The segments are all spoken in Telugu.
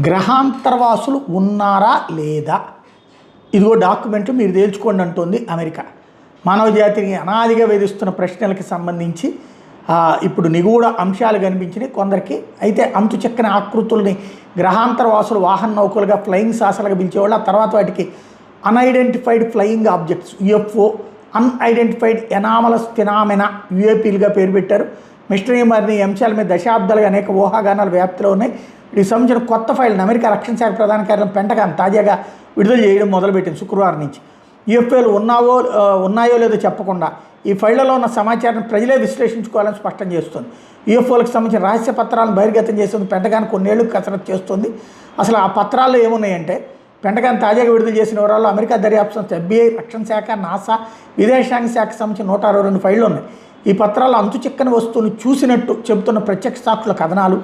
గ్రహాంతరవాసులు ఉన్నారా లేదా ఇదిగో డాక్యుమెంట్ మీరు తేల్చుకోండి అంటోంది అమెరికా. మానవ జాతిని అనాదిగా వేధిస్తున్న ప్రశ్నలకి సంబంధించి ఇప్పుడు నిగూఢ అంశాలు కనిపించినాయి కొందరికి. అయితే అంతు చెక్కని ఆకృతుల్ని గ్రహాంతరవాసులు వాహన నౌకలుగా ఫ్లయింగ్ సాసలుగా పిలిచేవాళ్ళు. ఆ తర్వాత వాటికి unidentified flying objects UFO, unidentified anomalous phenomena యుఏపీలుగా పేరు పెట్టారు. మిస్టరీ మరిన్ని అంశాల మీద దశాబ్దాలుగా అనేక ఊహాగానాలు వ్యాప్తిలో ఉన్నాయి. వీటికి సంబంధించిన కొత్త ఫైల్ని అమెరికా రక్షణ శాఖ ప్రధాన కార్యాలయం పెంటగాన్ తాజాగా విడుదల చేయడం మొదలుపెట్టింది శుక్రవారం నుంచి. యుఎఫ్ఏలు ఉన్నాయో లేదో చెప్పకుండా ఈ ఫైళ్లలో ఉన్న సమాచారాన్ని ప్రజలే విశ్లేషించుకోవాలని స్పష్టం చేస్తుంది. యుఎఫ్ఓలకు సంబంధించిన రహస్య పత్రాలను బహిర్గతం చేసేందుకు పెంటగాన్ కొన్నేళ్లు కసరత్తు చేస్తుంది. అసలు ఆ పత్రాల్లో ఏమున్నాయంటే, పెంటగాన్ తాజాగా విడుదల చేసిన వివరాల్లో అమెరికా దర్యాప్తు సంస్థ FBI, రక్షణ శాఖ, నాసా, విదేశాంగ శాఖకు సంబంధించిన 162 ఫైళ్లు ఉన్నాయి. ఈ పత్రాల్లో అంతు చిక్కని వస్తువుని చూసినట్టు చెబుతున్న ప్రత్యక్ష సాక్షుల కథనాలు,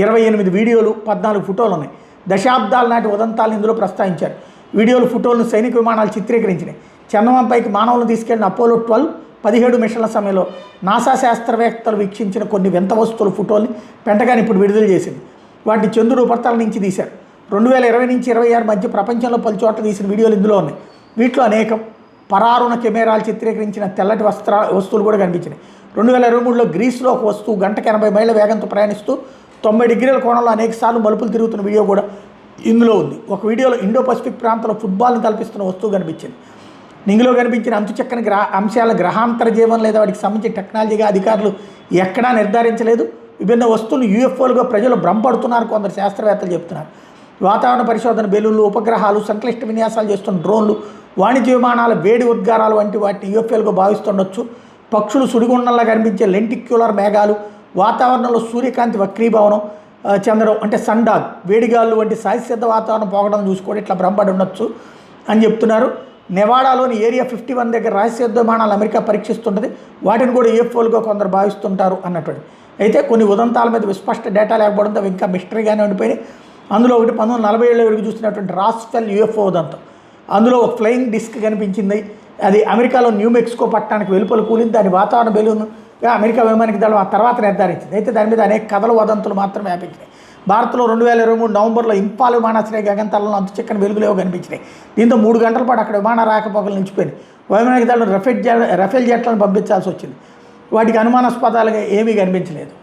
28 వీడియోలు, 14 ఫోటోలు ఉన్నాయి. దశాబ్దాల నాటి ఉదంతాలను ఇందులో ప్రస్తావించారు. వీడియోలు, ఫోటోలను సైనిక విమానాలు చిత్రీకరించినాయి. చంద్రమంపైకి మానవులను తీసుకెళ్లిన అపోలో 12, 17 మిషన్ల సమయంలో నాసా శాస్త్రవేత్తలు వీక్షించిన కొన్ని వింత వస్తువుల ఫోటోల్ని పెంటగాన్ ఇప్పుడు విడుదల చేసింది. వాటిని చంద్రుడి ఉపరితలం నుంచి తీశారు. 2020 నుంచి 26 మధ్య ప్రపంచంలో పలు చోట్ల తీసిన వీడియోలు ఇందులో ఉన్నాయి. వీటిలో అనేకం పరారుణ కెమెరాలు చిత్రీకరించిన తెల్లటి వస్తువులు కూడా కనిపించినాయి. 2023లో గ్రీస్లో ఒక వస్తువు గంటకు 80 మైళ్ళ వేగంతో ప్రయాణిస్తూ 90 డిగ్రీల కోణంలో అనేకసార్లు మలుపులు తిరుగుతున్న వీడియో కూడా ఇందులో ఉంది. ఒక వీడియోలో ఇండో పసిఫిక్ ప్రాంతంలో ఫుట్బాల్ని కల్పిస్తున్న వస్తువు కనిపించింది. ఇందులో కనిపించిన అంతుచక్కని అంశాల గ్రహాంతర జీవం లేదా వాటికి సంబంధించిన టెక్నాలజీగా అధికారులు ఎక్కడా నిర్ధారించలేదు. విభిన్న వస్తువులు యుఎఫ్ఓలుగా ప్రజలు భ్రమపడుతున్నారు కొందరు శాస్త్రవేత్తలు చెప్తున్నారు. వాతావరణ పరిశోధన బెలూన్లు, ఉపగ్రహాలు, సంక్లిష్ట విన్యాసాలు చేస్తున్న డ్రోన్లు, వాణిజ్య విమానాల వేడి ఉద్గారాలు వంటి వాటిని యుఎఫ్ఓలుగా భావిస్తుండొచ్చు. పక్షులు సుడిగుండంలా కనిపించే లెంటిక్యులర్ మేఘాలు, వాతావరణంలో సూర్యకాంతి వక్రీభవనం చెందడం అంటే సండాగ్, వేడిగాళ్ళు వంటి సహజసిద్ధ వాతావరణం పోగడం చూసుకోవడం ఇట్లా భ్రమపడి ఉండొచ్చు అని చెప్తున్నారు. నెవాడాలోని ఏరియా 51 దగ్గర రహస్య యుద్ధ విమానాలు అమెరికా పరీక్షిస్తుంటుంది. వాటిని కూడా యుఎఫ్ఓలుగా కొందరు భావిస్తుంటారు అన్నట్టు. అయితే కొన్ని ఉదంతాల మీద విస్పష్ట డేటా లేకపోవడంతో ఇంకా మిస్టరీగానే ఉండిపోయినాయి. అందులో ఒకటి 1947 వరకు చూసినటువంటి రాస్ఫెల్ యుఎఫ్ఓ ఉదంతం. అందులో ఒక ఫ్లయింగ్ డిస్క్ కనిపించింది. అది అమెరికాలో న్యూ మెక్సికో పట్టణానికి వెలుపల కూలింది. దాని వాతావరణ బెలూన్గా అమెరికా వైమానిక దళం ఆ తర్వాత నిర్ధారించింది. అయితే దాని మీద అనేక కథలు, వదంతులు మాత్రమే వ్యాపించినాయి. భారత్లో 2023 నవంబర్లో ఇంపాల్ విమానాశ్రయ గగనతలంలో అంతుచిక్కని వెలుగులేవో కనిపించినాయి. దీంతో 3 గంటల పాటు అక్కడ విమాన రాకపోకలు నిలిచిపోయినాయి. వైమానిక దళం రఫేల్ జెట్లను పంపించాల్సి వచ్చింది. వాటికి అనుమానాస్పదాలుగా ఏమీ కనిపించలేదు.